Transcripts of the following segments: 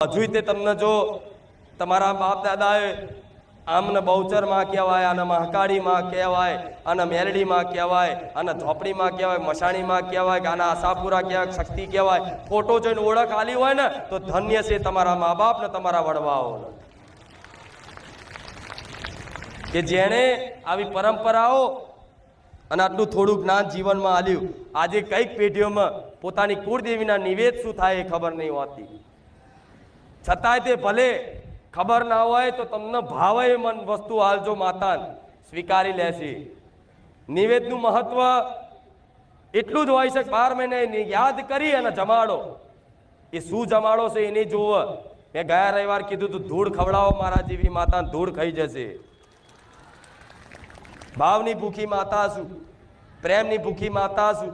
હજુ તે તમને જો તમારા બાપ દાદાએ આમને બહુચરમાં કહેવાય, આને મહાકાળીમાં કહેવાય, આને મેલડીમાં કહેવાય, આને ઝોપડીમાં કહેવાય, મશાણીમાં કહેવાય, કે આના આશાપુરા કહેવાય, શક્તિ કહેવાય, ફોટો જોઈને ઓળખ આલી હોય ને તો ધન્ય છે તમારા મા બાપ ને તમારા વડવાઓ, કે જેણે આવી પરંપરાઓ અને આટલું થોડું જ્ઞાન જીવનમાં આલ્યું. આજે કઈક પેઢીઓમાં પોતાની કુળદેવીના નિવેદ શું થાય એ ખબર નહીં હોતી, છતાંય તે ભલે ખબર ના હોય તો તમને ભાવે મન વસ્તુ હાલજો, માતા સ્વીકારી લેશે. નિવેદનું મહત્વ એટલું જ હોય છે કે 12 મહિને યાદ કરી અને જમાડો. એ શું જમાડો છે એને જોવો. મેં ગયા રવિવાર કીધું તું ધૂળ ખવડાવો મારા જેવી માતા, ધૂળ ખાઈ જશે. ભાવની ભૂખી માતા છું, પ્રેમની ભૂખી માતા છું.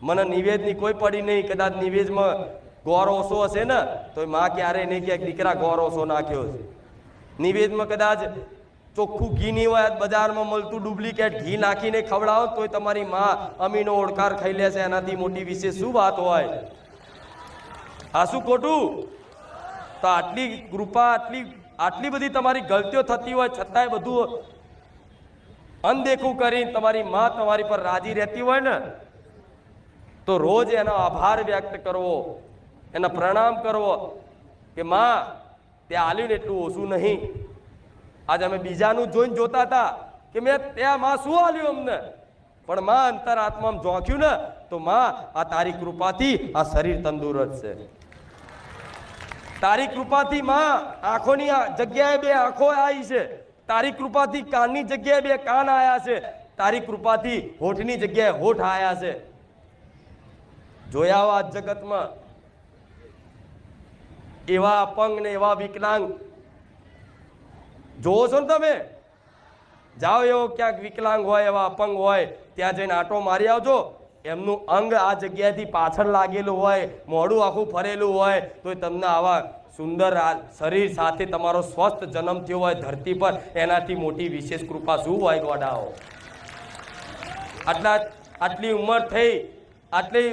મને નિવેદની કોઈ પડી નહીં. કદાચ નિવેદમાં ગોર ઓછો હશે ને તો માં ક્યારેય નહીં કે દીકરા ગોર ઓછો નાખ્યો છે. નિવેદમાં કદાચ ચોખ્ખું ઘી નહીં હોય, બજારમાં મળતું ડુપ્લિકેટ ઘી નાખીને ખવડાવો તોય તમારી માં અમીનો ઓળકાર ખાઈ લેશે. એનાથી મોટી વિશે શું વાત હોય? આ શું ખોટું? તો આટલી કૃપા, આટલી બધી તમારી ગલતીઓ થતી હોય છતાંય બધું અનદેખું કરીને તમારી માં તમારી પર રાજી રહેતી હોય ને તો રોજ એનો આભાર વ્યક્ત કરવો, એના પ્રણામ કરવો કે માં તે આલ્યું ને એટલું ઓછું નહીં. આજે અમે બીજાનું જોઈને જોતા હતા કે મેં ત્યાં માં શું આલ્યું અમને, પણ માં અંતર આત્મામાં ઝોંક્યું ને તો માં આ તારી કૃપાથી આ શરીર તંદુરસ્ત છે. તારી કૃપાથી માં આંખોની જગ્યાએ 2 આંખો આવી છે. તારી કૃપાથી કાનની જગ્યાએ 2 કાન આયા છે. તારી કૃપાથી હોઠની જગ્યાએ હોઠ આયા છે. જોયા આ જગતમાં એવા અપંગ ને એવા વિકલાંગ જોવો છો ને તમે? જાઓ એવો ક્યાંક વિકલાંગ હોય, એવા અપંગ હોય, ત્યાં જઈને આંટો મારી આવજો. એમનું અંગ આ જગ્યાએથી પાછળ લાગેલું હોય, મોઢું આખું ફરેલું હોય, તો તમને આવા સુંદર શરીર સાથે તમારો સ્વસ્થ જન્મ થયો હોય ધરતી પર, એનાથી મોટી વિશેષ કૃપા શું હોય ગોડાઓ? આટલી ઉંમર થઈ, આટલી